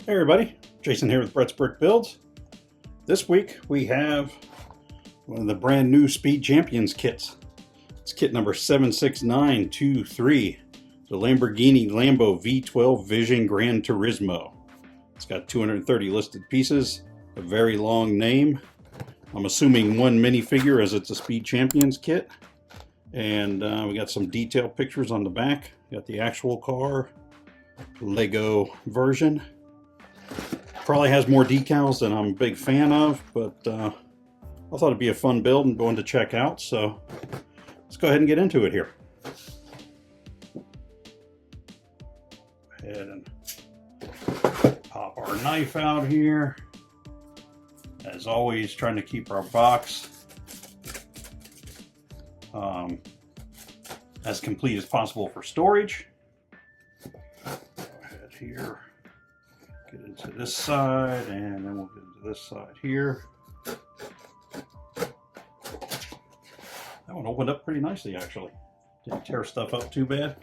Hey everybody, Jason here with Brett's Brick Builds. This week we have one of the brand new Speed Champions kits. It's kit number 76923, the Lamborghini Lambo V12 Vision Gran Turismo. It's got 230 listed pieces, a very long name. I'm assuming one minifigure as it's a Speed Champions kit. And we got some detailed pictures on the back. We got the actual car, Lego version. Probably has more decals than I'm a big fan of, but I thought it'd be a fun build and one to check out, so let's go ahead and get into it here. Go ahead and pop our knife out here. As always, trying to keep our box as complete as possible for storage. Go ahead here. Get into this side, and then we'll get into this side here. That one opened up pretty nicely, actually. Didn't tear stuff up too bad.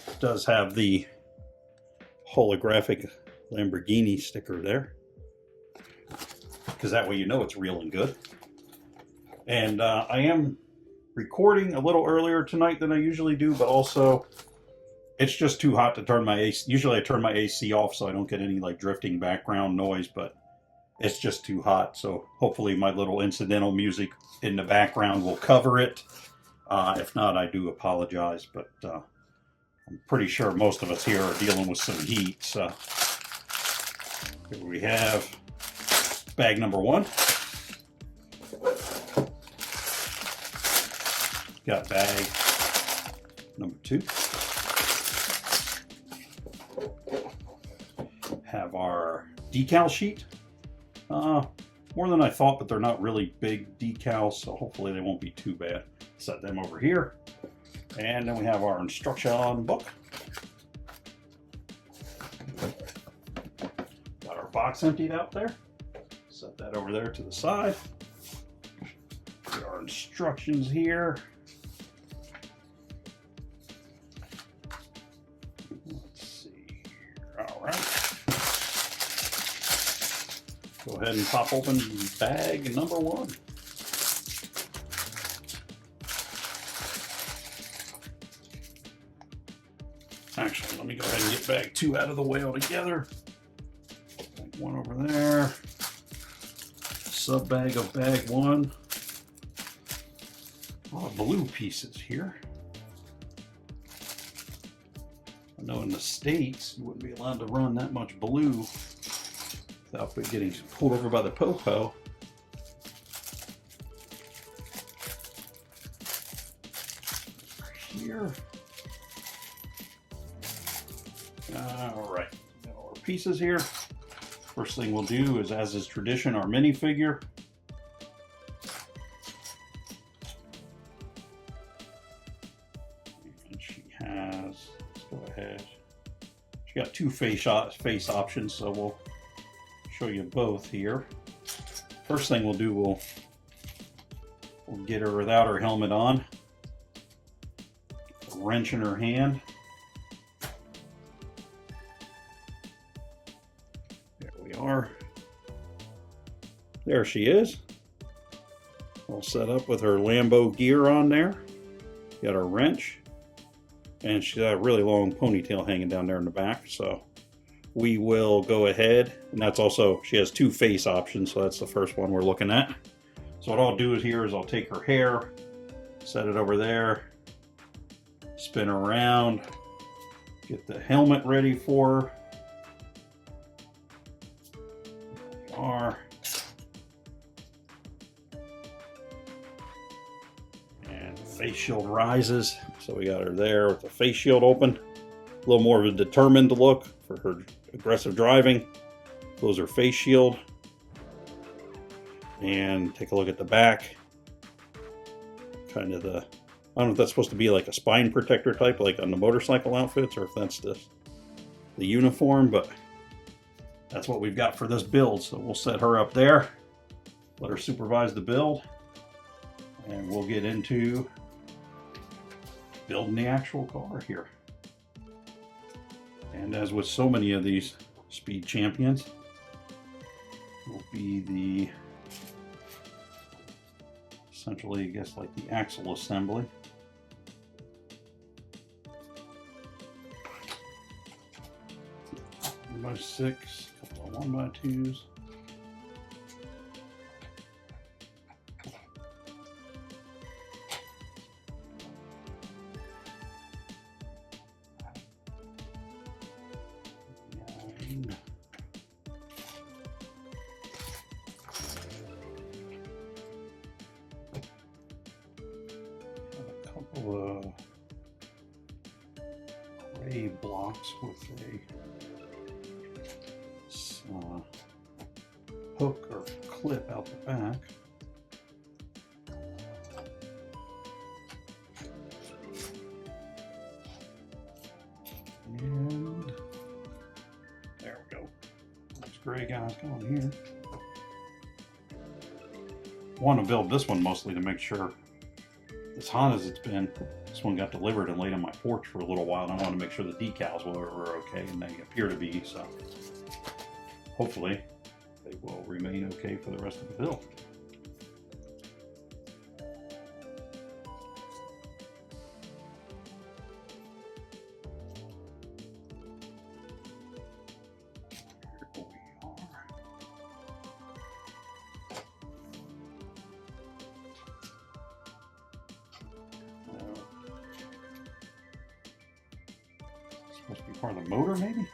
It does have the holographic Lamborghini sticker there, because that way you know it's real and good. And I am recording a little earlier tonight than I usually do, but also it's just too hot to turn my AC. Usually I turn my AC off so I don't get any like drifting background noise, but it's just too hot. So hopefully my little incidental music in the background will cover it. If not, I do apologize, but I'm pretty sure most of us here are dealing with some heat. So here we have bag number one. Got bag number two. Have our decal sheet. More than I thought, but they're not really big decals, so hopefully they won't be too bad. Set them over here. And then we have our instruction book. Got our box emptied out there. Set that over there to the side. Got our instructions here. Go ahead and pop open bag number one. Actually, let me go ahead and get bag two out of the way altogether. Bag one over there. Sub bag of bag one. A lot of blue pieces here. I know in the States you wouldn't be allowed to run that much blue without getting pulled over by the popo. Here. All right, got all our pieces here. First thing we'll do is, as is tradition, our minifigure. And she has, let's go ahead. She got two face options, so we'll show you both here. First thing we'll do, we'll get her without her helmet on. A wrench in her hand. There we are. There she is. All set up with her Lambo gear on there. Got her wrench. And she's got a really long ponytail hanging down there in the back, so we will go ahead, and that's also, she has two face options, so that's the first one we're looking at. So what I'll do here is I'll take her hair, set it over there, spin her around, get the helmet ready for her. There we are. And the face shield rises, so we got her there with the face shield open. A little more of a determined look for her aggressive driving. Close her face shield. And take a look at the back. Kind of the, I don't know if that's supposed to be like a spine protector type, like on the motorcycle outfits, or if that's the uniform, but that's what we've got for this build. So we'll set her up there, let her supervise the build, and we'll get into building the actual car here. And as with so many of these Speed Champions. Will be the, essentially, I guess, like the axle assembly. 1x6, a couple of 1x2s. A couple of gray blocks with a hook or clip out the back. And there we go. Those gray guys going here. Want to build this one mostly to make sure, as hot as it's been, this one got delivered and laid on my porch for a little while, and I want to make sure the decals were okay, and they appear to be, so hopefully they will remain okay for the rest of the build. Here we are. Supposed to be part of the motor, maybe?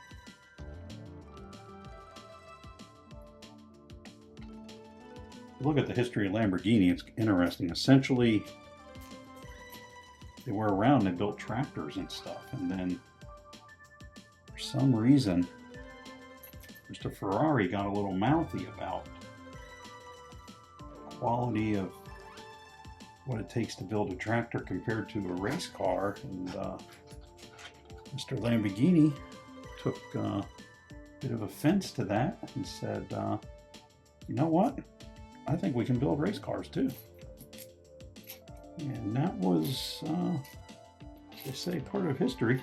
Look at the history of Lamborghini, it's interesting. Essentially, they were around, they built tractors and stuff, and then for some reason, Mr. Ferrari got a little mouthy about the quality of what it takes to build a tractor compared to a race car, and Mr. Lamborghini took a bit of offense to that and said, you know what? I think we can build race cars too. And that was, they say, part of history.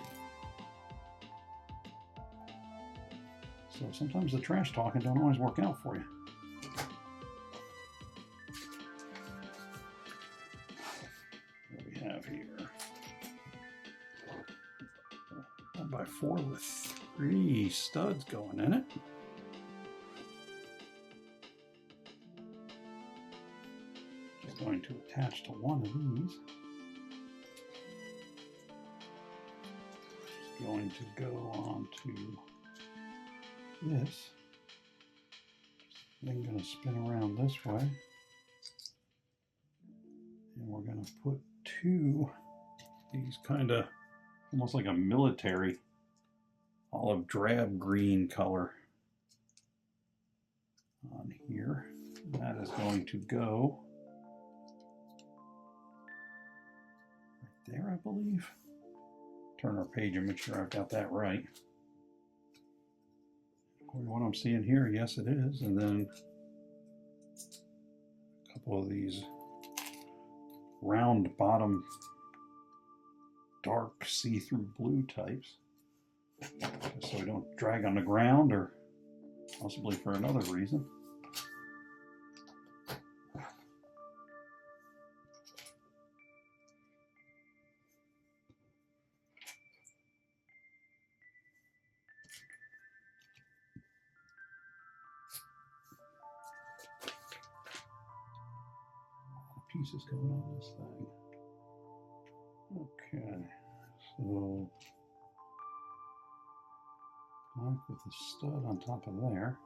So sometimes the trash talking don't always work out for you. What do we have here? 1x4 with 3 studs going in it. Going to attach to one of these. Going to go on to this. Then going to spin around this way. And we're going to put 2 these kind of almost like a military olive drab green color on here. That is going to go there, I believe. Turn our page and make sure I've got that right. According to what I'm seeing here, yes it is. And then a couple of these round bottom dark see-through blue types, so we don't drag on the ground or possibly for another reason. Pieces going on this thing. Okay, so black with a stud on top of there.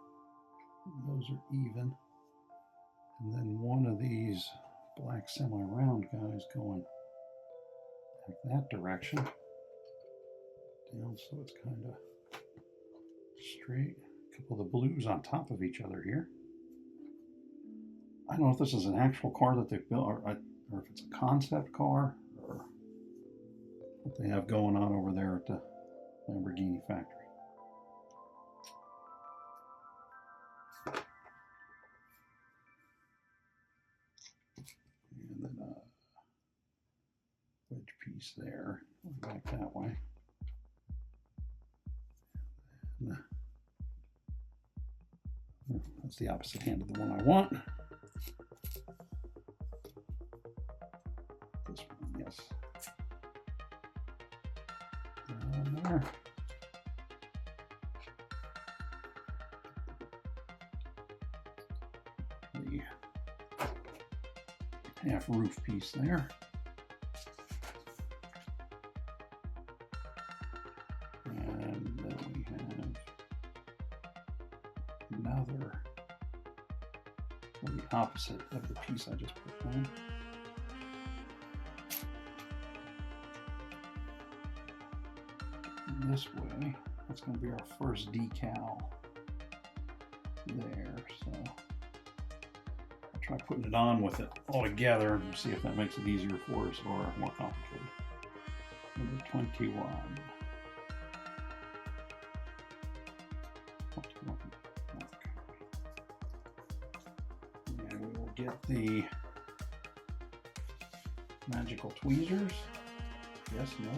Those are even. And then one of these black semi-round guys going like that direction. Down so it's kind of straight. A couple of the blues on top of each other here. I don't know if this is an actual car that they've built, or if it's a concept car, or what they have going on over there at the Lamborghini factory. And then a wedge piece there, going back that way. And That's the opposite hand of the one I want. This one, yes. And there. The half roof piece there. And then we have another, or the opposite of the piece I just put on. And this way, that's going to be our first decal there. So I'll try putting it on with it all together and see if that makes it easier for us or more complicated. Number 21. And we will get the magical tweezers. Yes, no.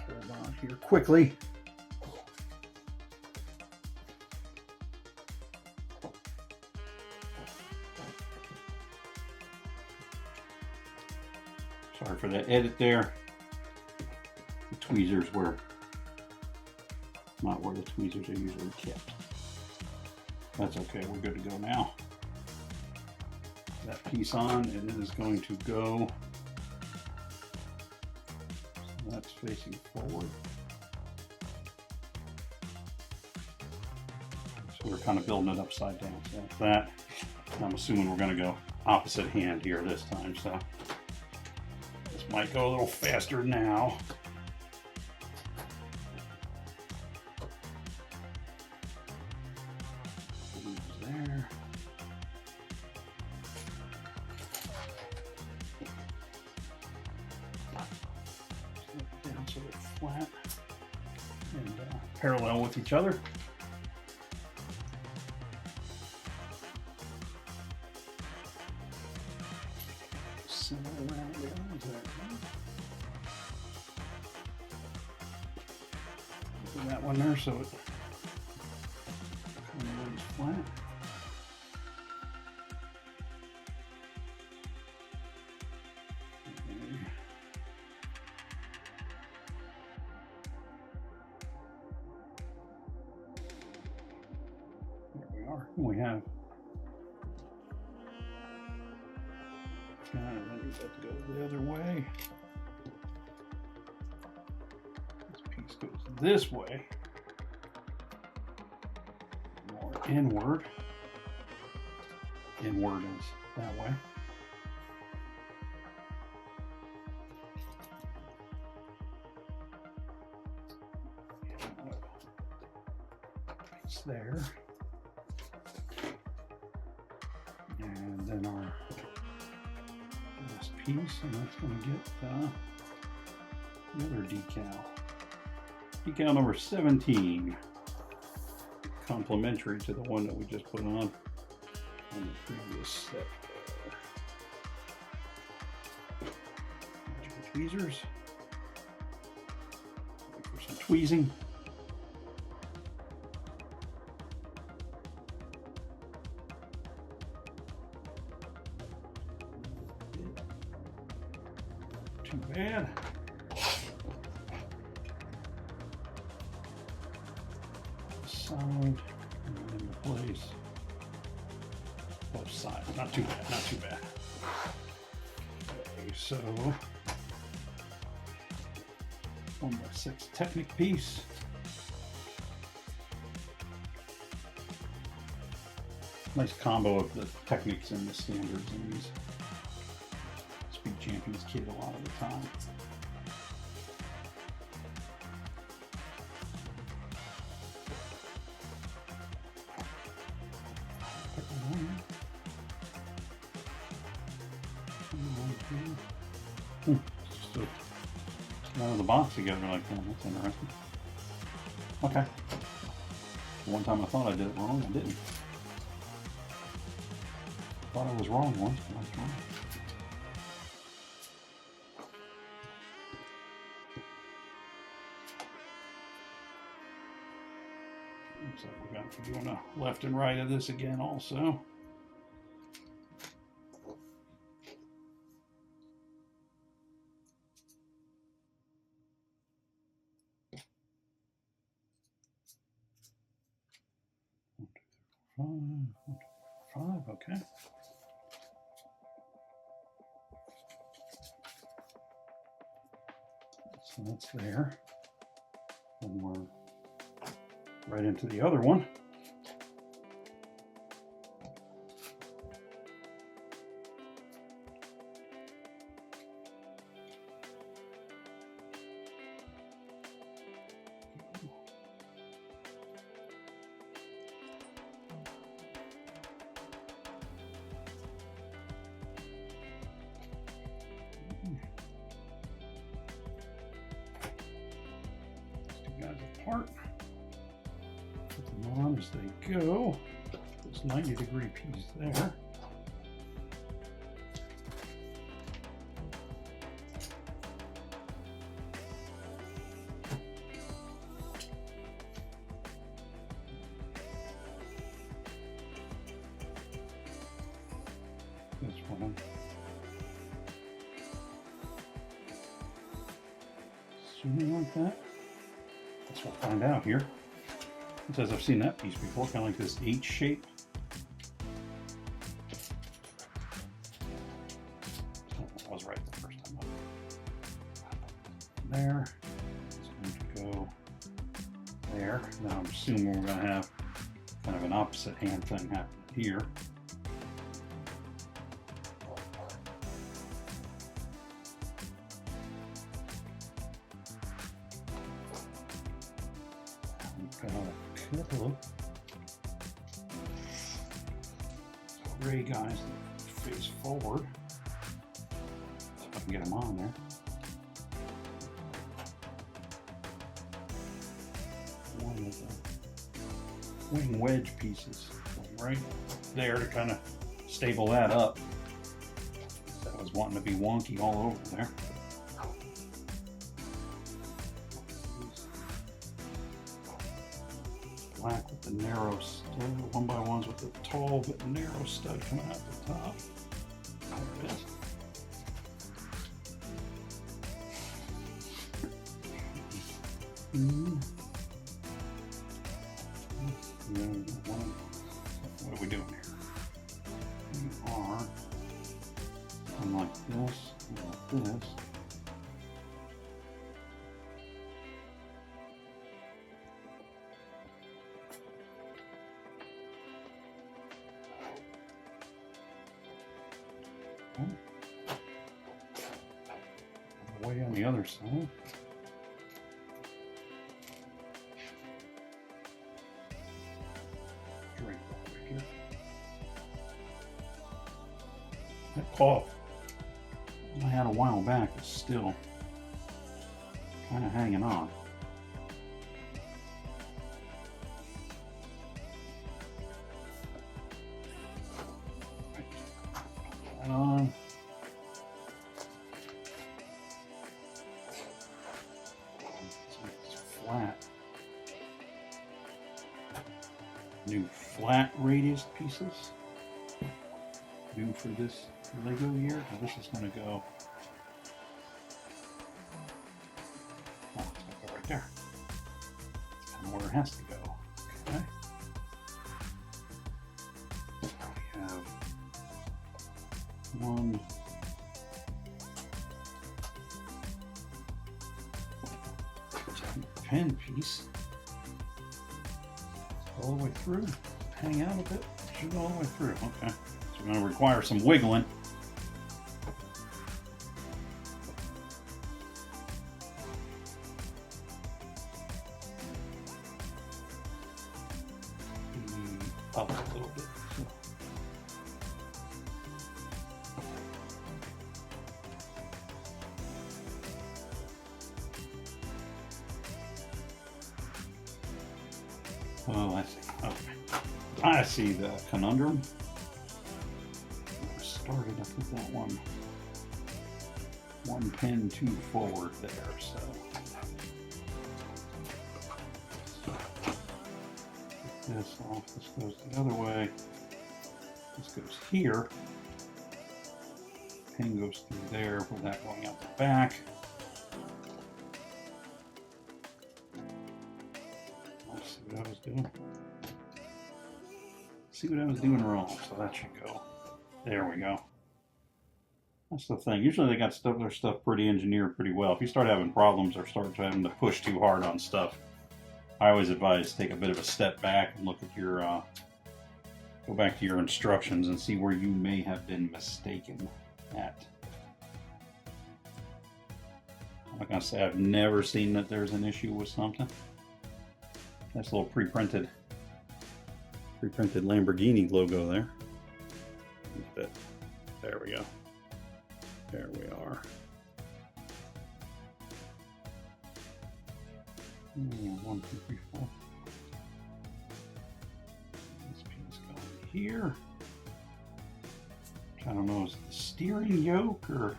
Hold on here quickly. Sorry for that edit there. The tweezers were not where the tweezers are usually kept. That's okay, we're good to go now. That piece on, and it is going to go, so that's facing forward. So we're kind of building it upside down. So that's that. I'm assuming we're going to go opposite hand here this time, so this might go a little faster now. There. Down so they're flat and parallel with each other. Center around there. Put that one there so it kind of lays flat. We have let me go the other way. This piece goes this way, more inward. Inward is that way. It's there. And then our last piece, and that's going to get the other decal. Decal number 17, complementary to the one that we just put on the previous step. Magical tweezers. Wait for some tweezing. Too bad. Side and then replace both sides. Not too bad, not too bad. Okay, so 1x6 Technic piece. Nice combo of the Technics and the standards in these. Speed Champions kit a lot of the time. Just out of the box together like that. That's interesting. Okay. One time I thought I did it wrong, I didn't. Thought I was wrong once, but I was wrong. Looks like we're going to be doing a left and right of this again also. Five, okay. So that's there. And we're right into the other one. Guys apart, put them on as they go. This 90-degree piece there. This one. Zooming like that. We'll find out here. It says I've seen that piece before, kind of like this H shape. Oh, I was right the first time. There. It's going to go there. Now I'm assuming we're going to have kind of an opposite hand thing happen here. Couple of gray guys that face forward. See if I can get them on there. One of the wing wedge pieces right there to kind of stable that up. That was wanting to be wonky all over there. Black with the narrow stud, 1x1s with the tall but narrow stud coming out the top. There it is. What are we doing here? We are like this, like this. Way on the other side. Drink over here. That cloth I had a while back is still kind of hanging on. Put that on. Flat. New flat radius pieces. New for this Lego year. Now this is going to go. Oh, it's going to go right there. That's kind of where it has to go. Okay. So we have one. Pen piece all the way through, hang out a bit, should go all the way through. Okay, so we're going to require some wiggling. Up a little bit. Oh, I see. Okay. I see the conundrum. I started, I put that one pin too forward there, so. this off. This goes the other way. This goes here. Pin goes through there with that going out the back. Let's see what I was doing. See what I was doing wrong. So that should go. There we go. That's the thing. Usually they got their stuff pretty engineered pretty well. If you start having problems or start having to push too hard on stuff, I always advise take a bit of a step back and look at your, go back to your instructions and see where you may have been mistaken at. I'm not gonna say I've never seen that there's an issue with something. That's a little pre-printed Lamborghini logo there. There we go. There we are. 1, 2, 3, 4. This piece going here. I don't know, is it the steering yoke or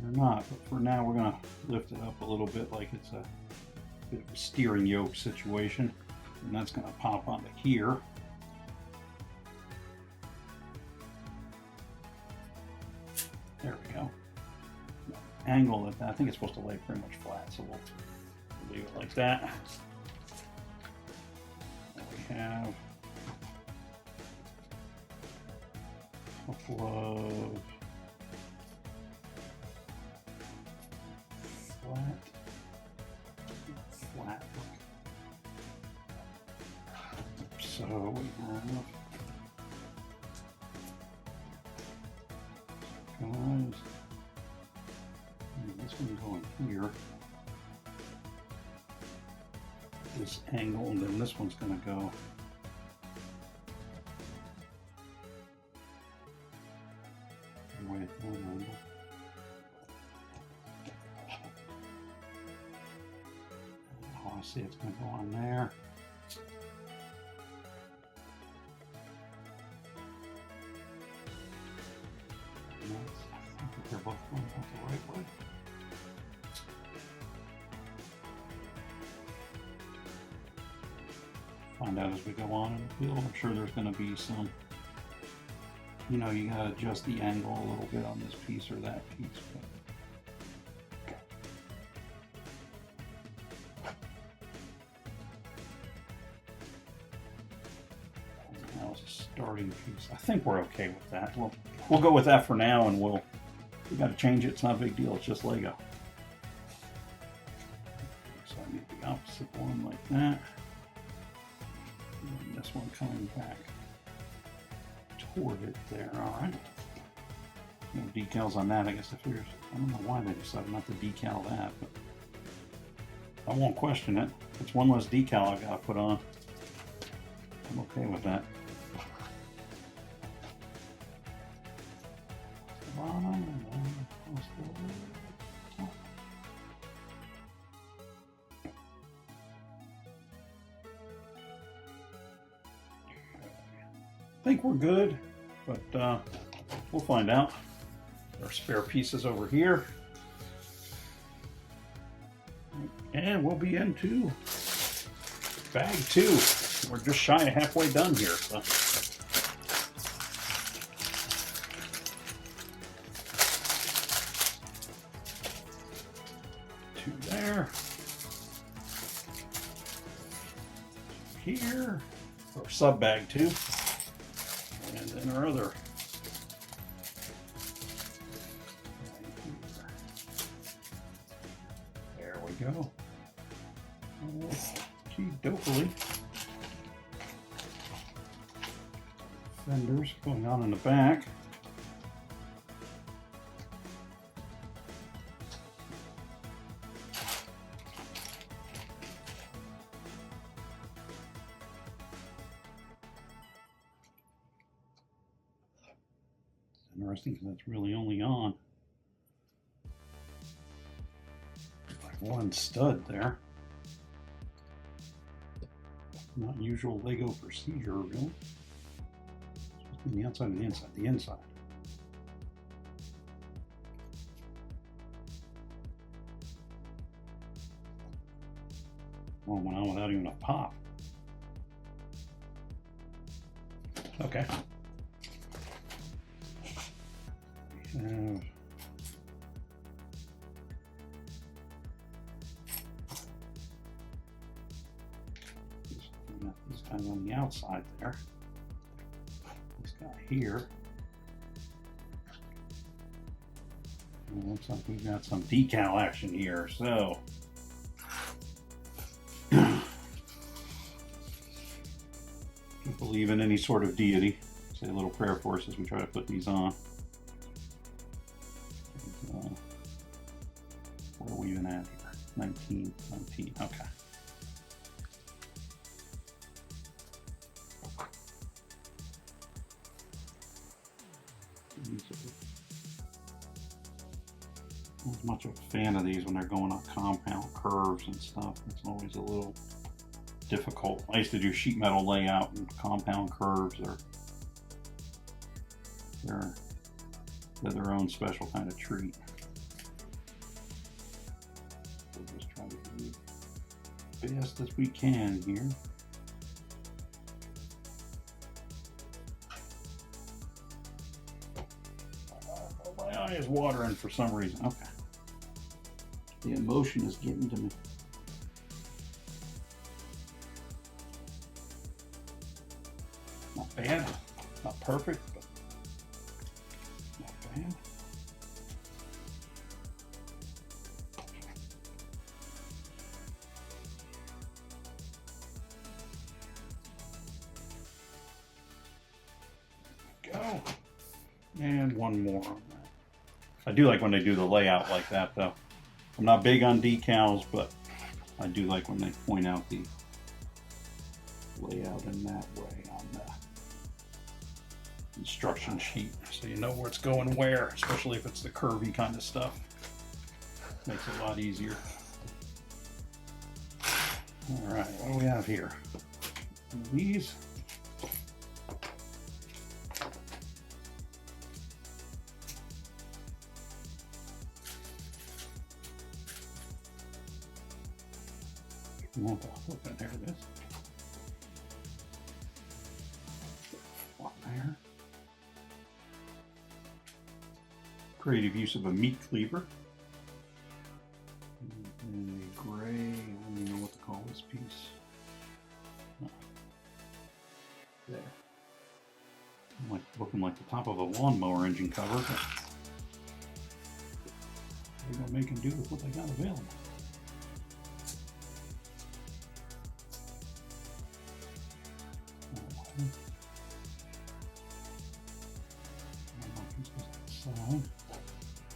not? But for now, we're gonna lift it up a little bit, like it's a bit of a steering yoke situation, and that's gonna pop onto here. There we go. Angle it. I think it's supposed to lay pretty much flat, so we'll leave it like that. We have a couple of flat. So we have guys. This one going here. This angle, and then this one's going to go away at that angle. Oh, I see it's going to go on there. I think they're both going out the right way. Find out as we go on in the build. I'm sure there's going to be some, you know, you got to adjust the angle a little bit on this piece or that piece. But that was a starting piece. I think we're okay with that. We'll go with that for now, and we got to change it. It's not a big deal. It's just Lego. So I need the opposite one like that. And this one coming back toward it there. All right. No decals on that. I guess I don't know why they decided not to decal that, but I won't question it. It's one less decal I got to put on. I'm okay with that. I think we're good, but we'll find out. Our spare pieces over here, and we'll be into bag 2. We're just shy of halfway done here. So. Two there, here, or sub bag 2. And then our other. There we go. Gee, dopely. Fenders going on in the back. Interesting, because that's really only on like one stud there. Not usual Lego procedure, really. The outside and the inside. The inside. Well, went on without even a pop. Okay. This guy on the outside there. This guy here. And looks like we've got some decal action here. So if you believe in any sort of deity, say a little prayer for us as we try to put these on. Where are we even at here? 19. Okay. I'm not much of a fan of these when they're going on compound curves and stuff. It's always a little difficult. I used to do sheet metal layout and compound curves they're their own special kind of treat. We'll just try to do the best as we can here. My eye is watering for some reason. Okay. The emotion is getting to me. Not bad. Not perfect, but not bad. Go. And one more on that. I do like when they do the layout like that, though. I'm not big on decals, but I do like when they point out the layout in that way on the instruction sheet, so you know where it's going where, especially if it's the curvy kind of stuff. Makes it a lot easier. All right, what do we have here? One of these. There it is. One there. Creative use of a meat cleaver. And a gray, I don't even know what to call this piece. There. Looking like the top of a lawnmower engine cover, but they're gonna make them do with what they got available.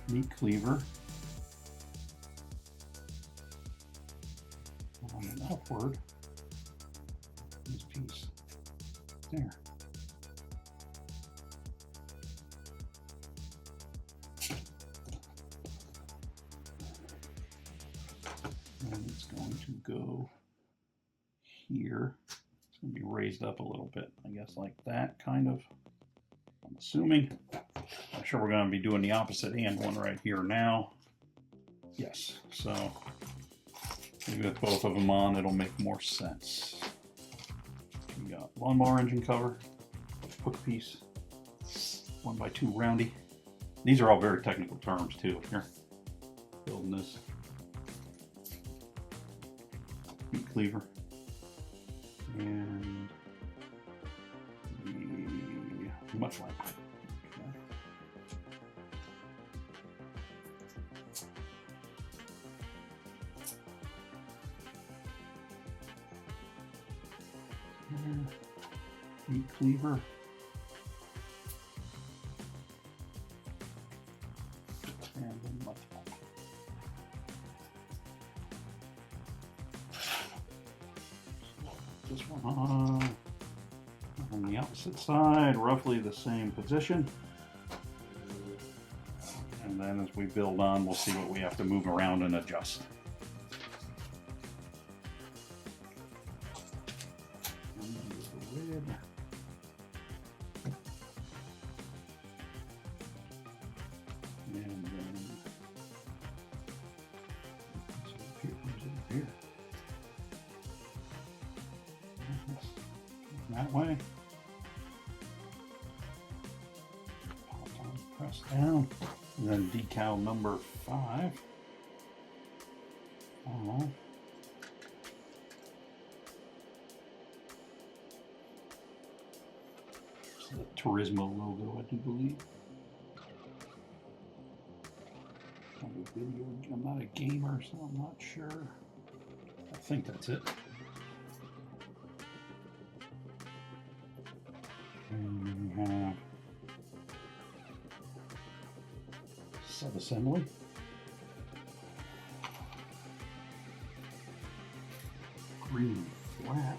Meat cleaver on an upward. This piece there. And it's going to go here. It's going to be raised up a little bit, I guess, like that, kind of. I'm assuming. I'm sure we're going to be doing the opposite hand one right here now. Yes, so maybe with both of them on, it'll make more sense. We got lawnmower engine cover, hook piece, 1x2 roundy. These are all very technical terms too. Here, building this meat cleaver and the much like. Meat cleaver. And then much more. This one on the opposite side, roughly the same position. And then as we build on, we'll see what we have to move around and adjust. That way. down, and then decal number 5. It's the Turismo logo, I do believe. I'm not a gamer, so I'm not sure. I think that's it. And we have sub-assembly. Green flat.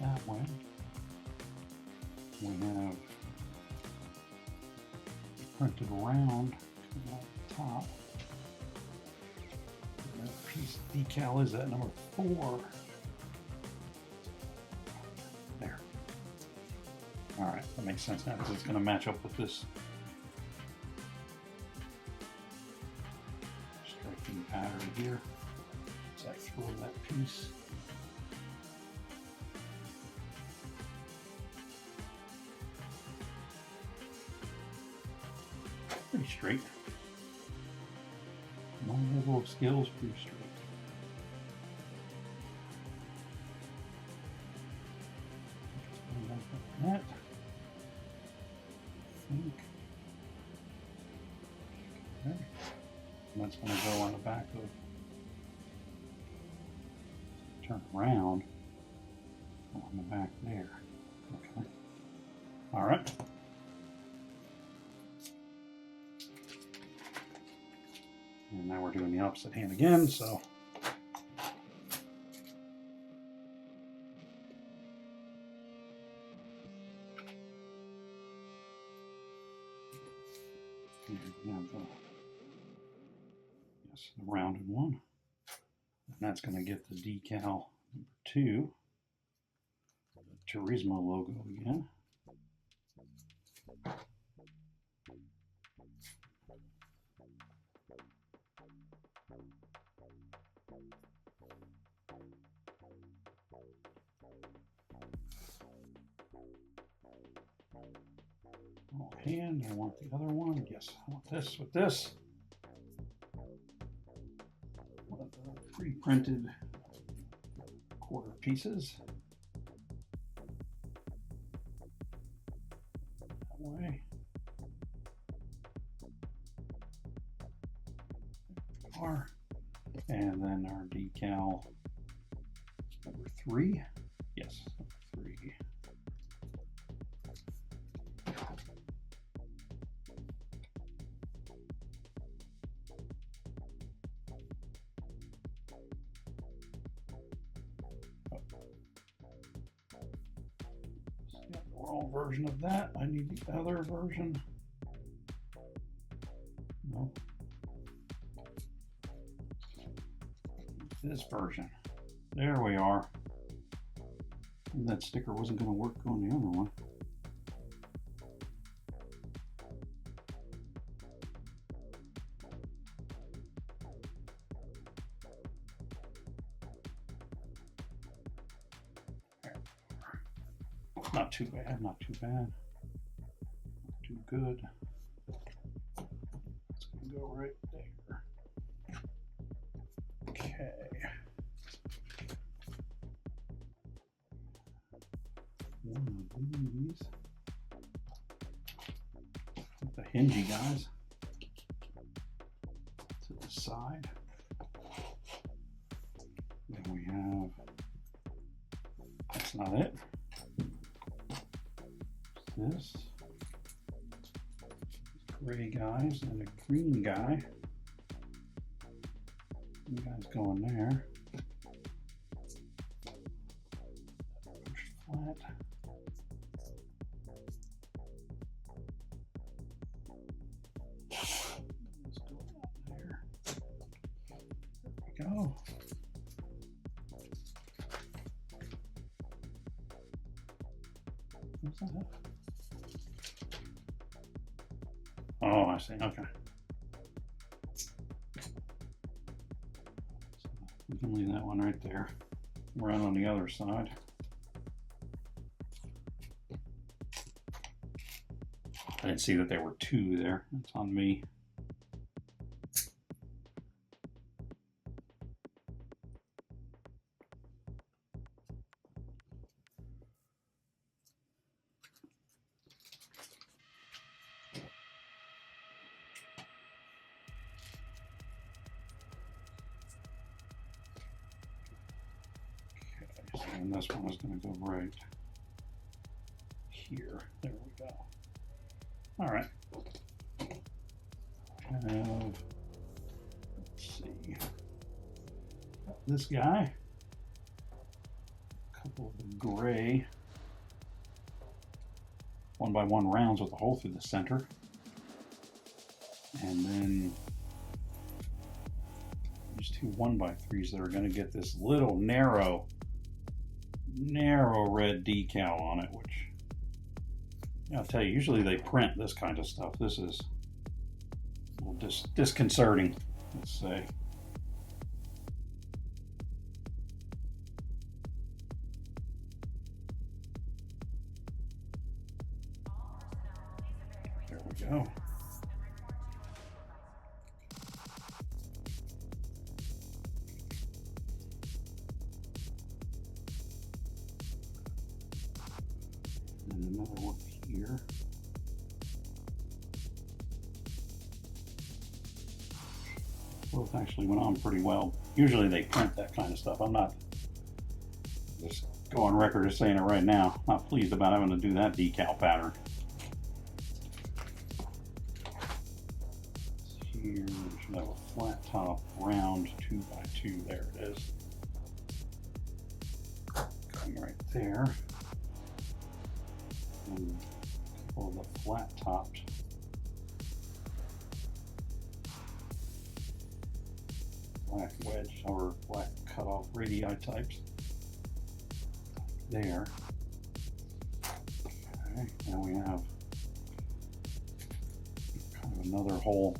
That way. We have printed round at the top. That piece of decal is at number 4. There. All right, that makes sense now because it's going to match up with this striking pattern here. So I throw that piece. Pretty straight. My level of skill is pretty straight. Like that. I think. Okay. And that's going to go on the back of. Turn around. On the back there. Okay. All right. And now we're doing the opposite hand again, so. And we have the rounded one. And that's going to get the decal number 2, the Turismo logo again. Hand, I want the other one. Yes, I want this with this. One of the pre-printed quarter pieces. That way. And then our decal number 3. Yes, number 3. Wrong version of that. I need the other version. No. This version. There we are. And that sticker wasn't going to work on the other one. Not too bad, not too bad. Not too good. It's going to go right there. Okay. One of these. The hingy guys to the side. Then we have, that's not it. This gray guys and a green guy. You guys go in there. Push flat. Let's go up there. There we go. What's that? Oh, I see. Okay. So we can leave that one right there. Run on the other side. I didn't see that there were two there. That's on me. And this one is going to go right here. There we go. All right. Let's see. Got this guy. A couple of the gray 1x1 rounds with a hole through the center. And then these two 1x3s that are going to get this little narrow red decal on it, which I'll tell you, usually they print this kind of stuff. This is a little disconcerting, let's say. There we go. And another one here. Both actually went on pretty well. Usually they print that kind of stuff. I'm not, just go on record as saying it right now, not pleased about having to do that decal pattern. Here we should have a flat top round 2x2. There it is. Going right there. And a couple of the flat topped black wedge or black cutoff radii types there. Okay, and we have kind of another whole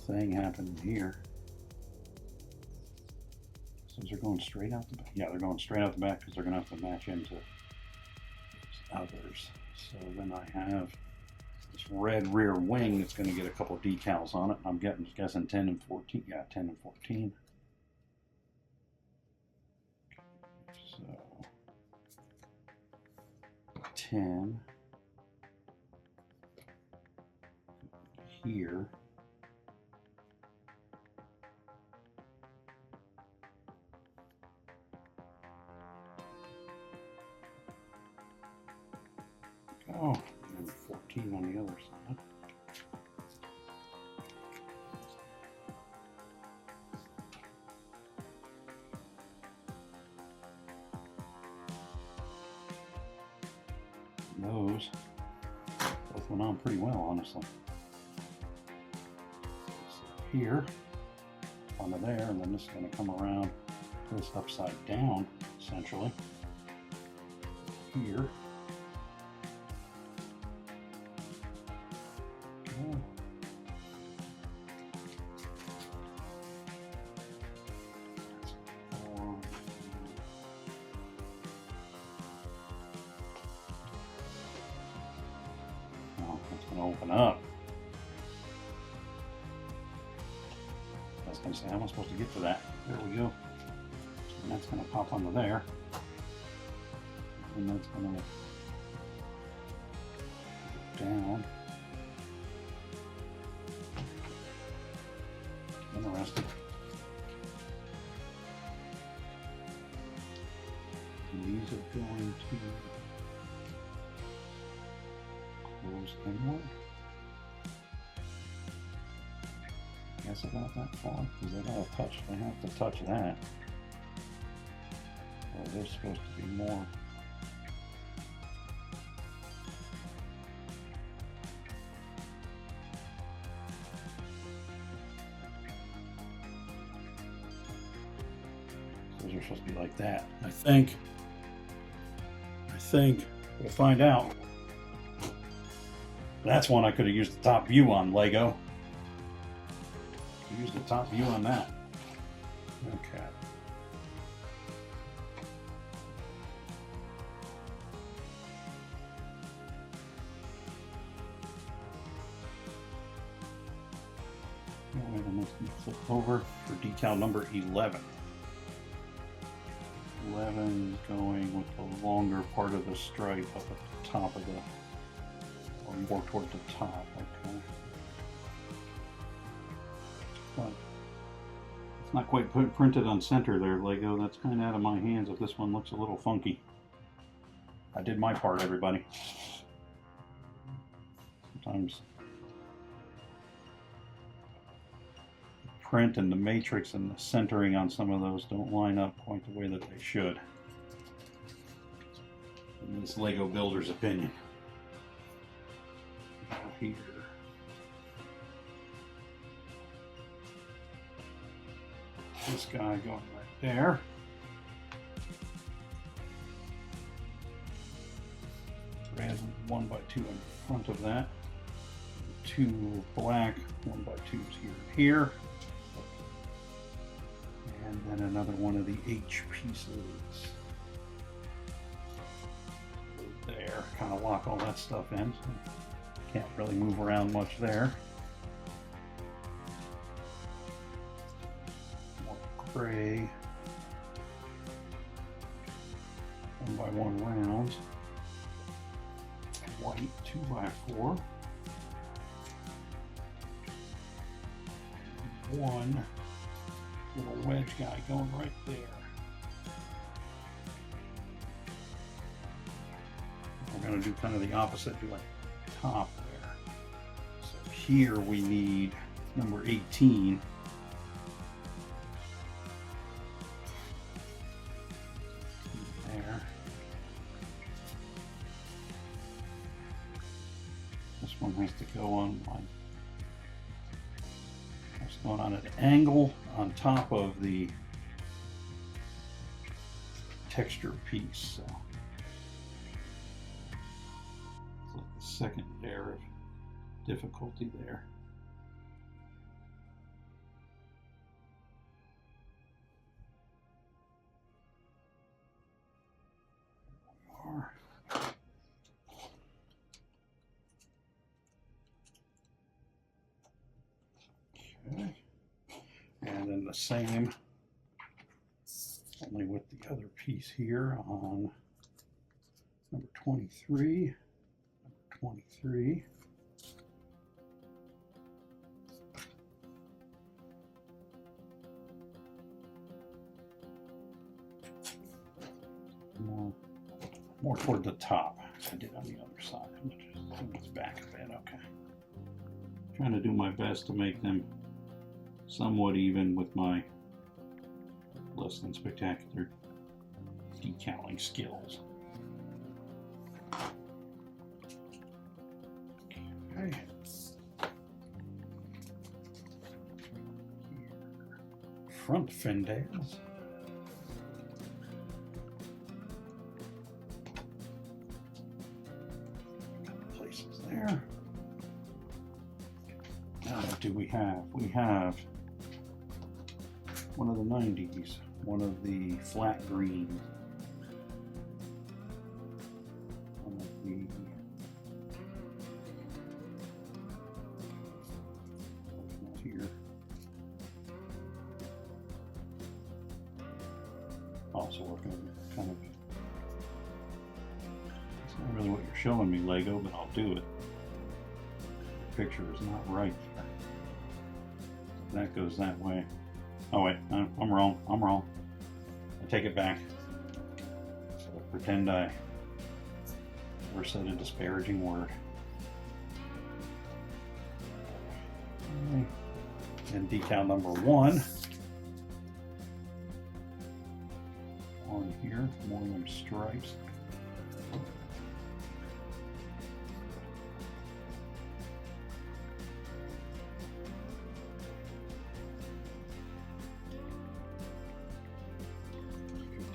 thing happening here. So those are going straight out the back. Yeah, they're going straight out the back because they're going to have to match into others. So then I have this red rear wing that's going to get a couple of decals on it. I'm guessing 10 and 14. Yeah, 10 and 14. So 10 here. Oh, and 14 on the other side. And those both went on pretty well, honestly. So here, onto there, and then this is going to come around this upside down, essentially. Here. It's going to open up. I was going to say, how am I supposed to get to that? There we go. And that's going to pop onto there. And that's going to go down. Interesting. And these are going to close inward. Guess about that far, because they gotta touch. They have to touch that. Well, they're supposed to be more. Those are supposed to be like that. I think. We'll find out. That's one I could have used the top view on, Lego. Use the top view on that. Okay. Alright, and that's going to flip over for decal number 11. 11 going with the longer part of the stripe up at the top of the, or more toward the top, okay. But it's not quite printed on center there, Lego. That's kind of out of my hands if this one looks a little funky. I did my part, everybody. Sometimes the print and the matrix and the centering on some of those don't line up quite the way that they should. In this Lego builder's opinion. Here. This guy going right there. Red 1x2 in front of that. 2 black 1x2s here and here. And then another one of the H pieces. There, kind of lock all that stuff in. So can't really move around much there. More gray. 1x1 rounds. White 2x4. One little wedge guy going right there. We're going to do kind of the opposite, do like top there. So here we need number 18. There. This one has to go on like it's going on an angle on top of the texture piece. So it's like the second layer of difficulty there. Okay. And then the same, only with the other piece here on number 23. Number 23. More toward the top. I did on the other side. I'm just doing this back a bit. Okay. Trying to do my best to make them somewhat even with my less than spectacular decaling skills. Okay. Front fendales. Places there. Now what do we have? We have one of the 90s, one of the flat green, one of the here. Also working kind of, it's not really what you're showing me, Lego, but I'll do it. The picture is not right there. That goes that way. Oh wait, I'm wrong. I'm wrong. I take it back. So I pretend I never said a disparaging word. Okay. And decal number 1 on here, more of them stripes.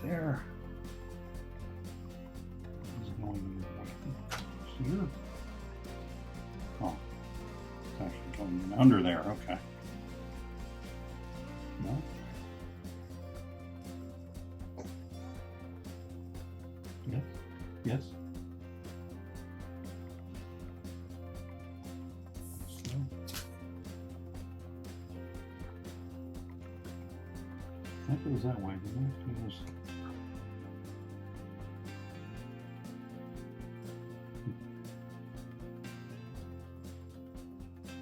There. Is it going here? Oh, it's actually going under there. Okay. No. Yes. Yes. That goes that way. That goes.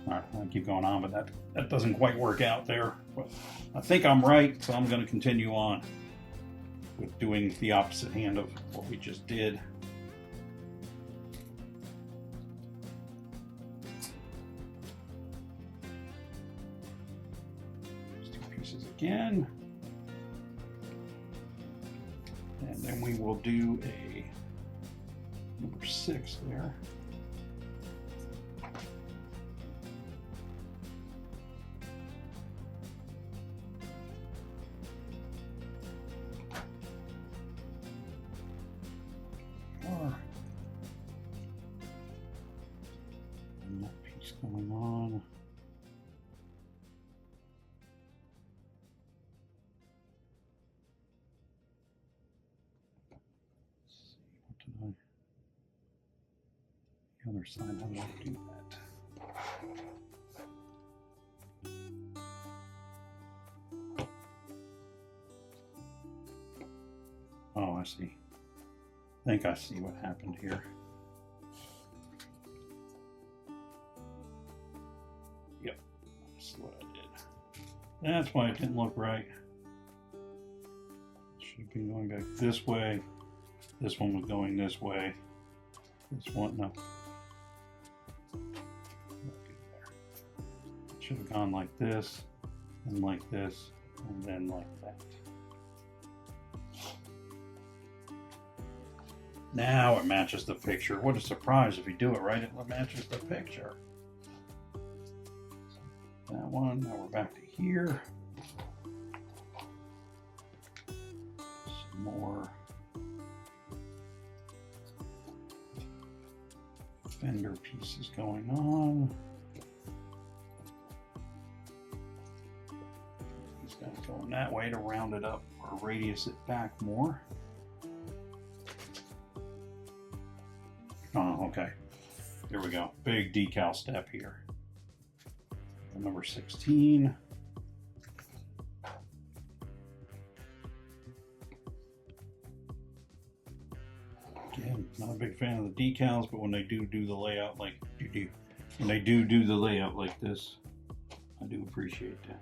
All right, I'll keep going on, but that doesn't quite work out there. But I think I'm right, so I'm going to continue on with doing the opposite hand of what we just did. Just 2 pieces again. And then we will do a number 6 there. And that piece going on. The other side, how do I do that? Oh, I see. I think I see what happened here. Yep, that's what I did. That's why it didn't look right. It should have been going back this way. This one was going this way. This one, no. Should have gone like this, and like this, and then like that. Now it matches the picture. What a surprise if you do it right, it matches the picture. That one, now we're back to here. Some more fender pieces going on. Going that way to round it up or radius it back more. Oh, okay. Here we go. Big decal step here. Number 16. Again, not a big fan of the decals, but when they do the layout like when they do the layout like this, I do appreciate that.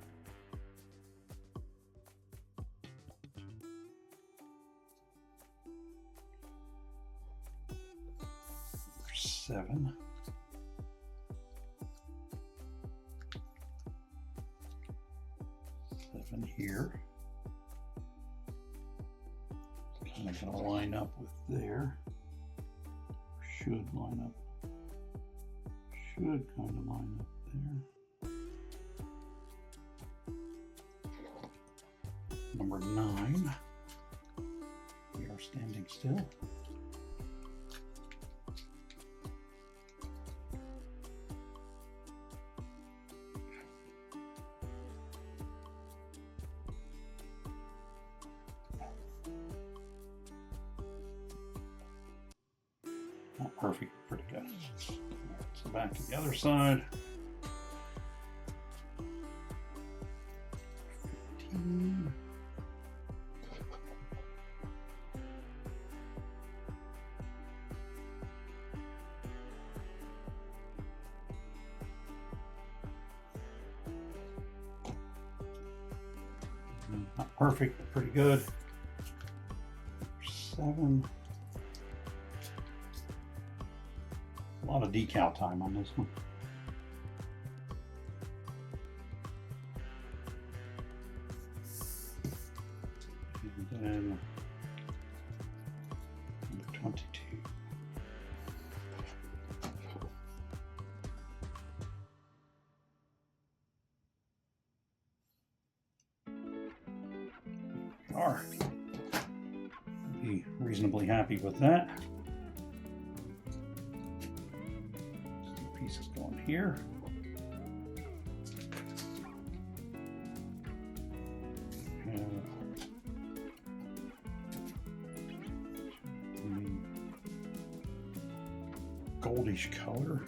7. Here. Kind of gonna line up with there. Should line up. Should kind of line up there. Number 9. We are standing still. Not perfect, pretty good. Right, so back to the other side. 15. Not perfect, but pretty good. 7. A lot of decal time on this one. And then number 22. Are be reasonably happy with that. Pieces going here. Goldish color.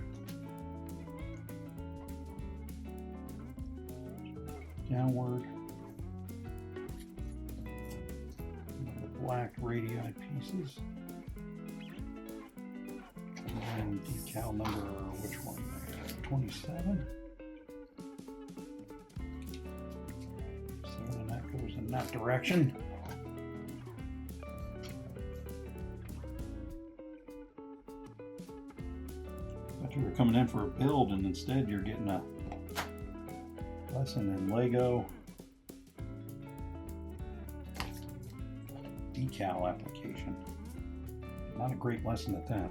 Downward. black radii pieces. And decal number, which one there? 27. So then that goes in that direction. Thought you were coming in for a build, and instead you're getting a lesson in Lego decal application. Not a great lesson at that.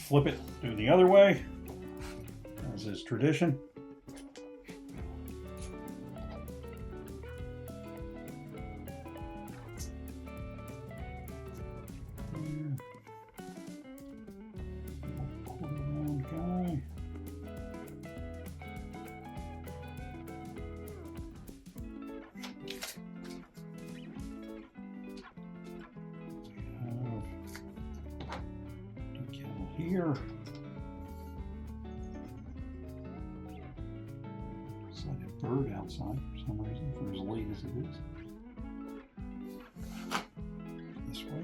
Flip it, do the other way, as is tradition. Quarter round guy. Here. It's like a bird outside for some reason, for as late as it is. This way.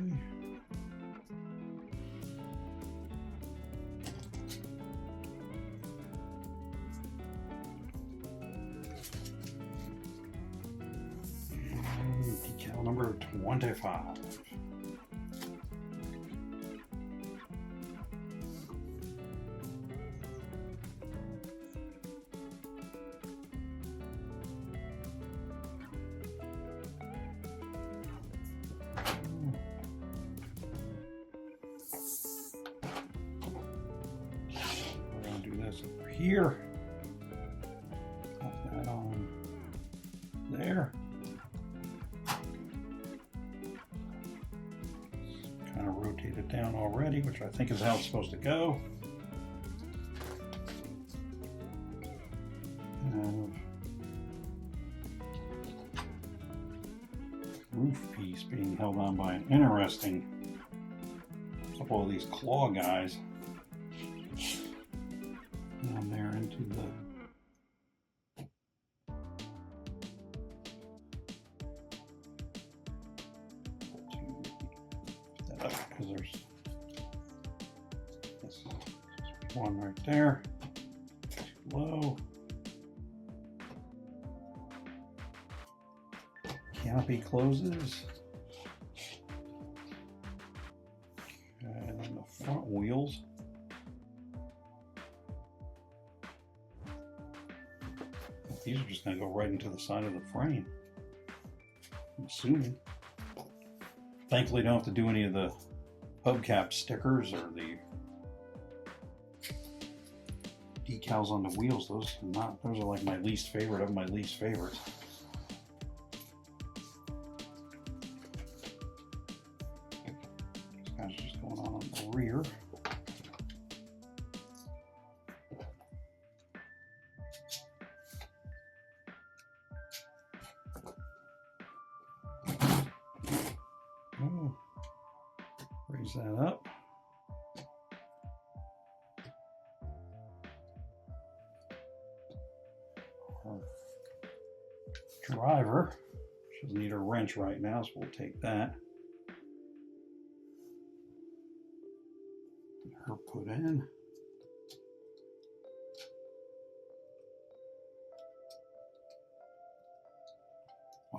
And decal number 25. Over here, pop that on there. Kind of rotate it down already, which I think is how it's supposed to go. Roof piece being held on by an interesting couple of these claw guys. Down there into that up, because there's this one right there, too low. Canopy closes, and then the front wheels. These are just going to go right into the side of the frame, I'm assuming. Thankfully, don't have to do any of the hubcap stickers or the decals on the wheels. Those are like my least favorite of my least favorites. This guy's just going on the rear. Oh, raise that up. Our driver, she'll need a wrench right now, so we'll take that. Get her put in.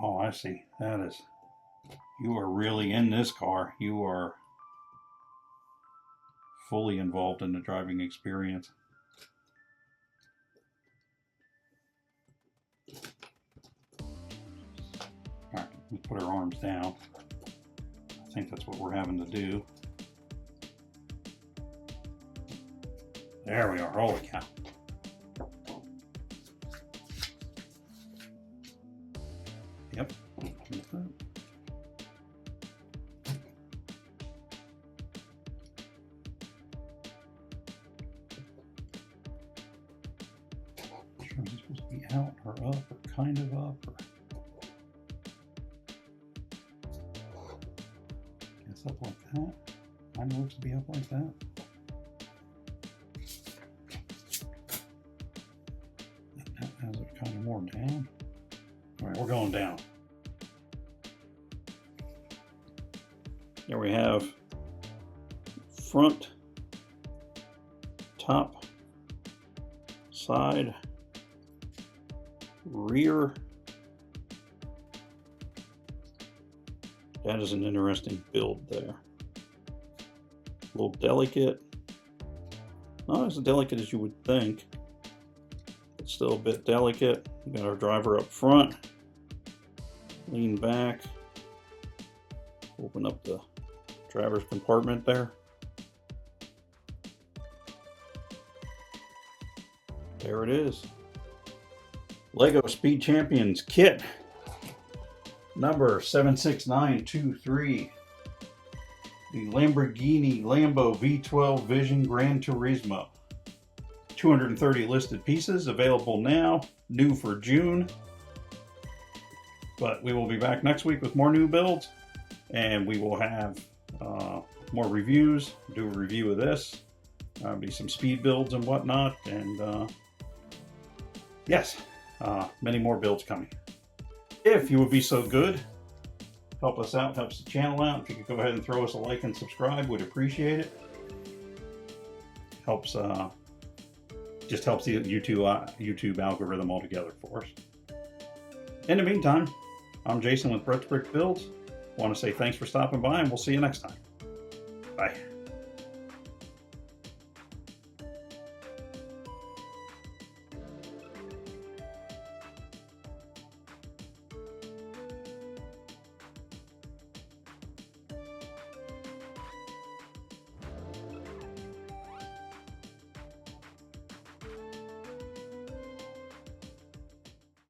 Oh, I see. That is. You are really in this car. You are fully involved in the driving experience. All right, let's put our arms down. I think that's what we're having to do. There we are. Holy cow. Yep. Sure, is it supposed to be out or up or kind of up? Or... It's up like that. Kind of looks to be up like that. That has it kind of more down. All right, we're going down. There we have front, top, side, rear. That is an interesting build there. A little delicate. Not as delicate as you would think. It's still a bit delicate. We got our driver up front. Lean back. Open up the driver's compartment there. There it is. Lego Speed Champions kit number 76923. The Lamborghini Lambo V12 Vision Gran Turismo. 230 listed pieces available now, new for June. But we will be back next week with more new builds, and we will have more reviews, do a review of this. There'll be some speed builds and whatnot, and yes, many more builds coming. If you would be so good, help us out, helps the channel out. If you could go ahead and throw us a like and subscribe, we'd appreciate it. Helps, just helps the YouTube algorithm altogether for us. In the meantime, I'm Jason with Brett's Brick Builds. I want to say thanks for stopping by, and we'll see you next time. Bye.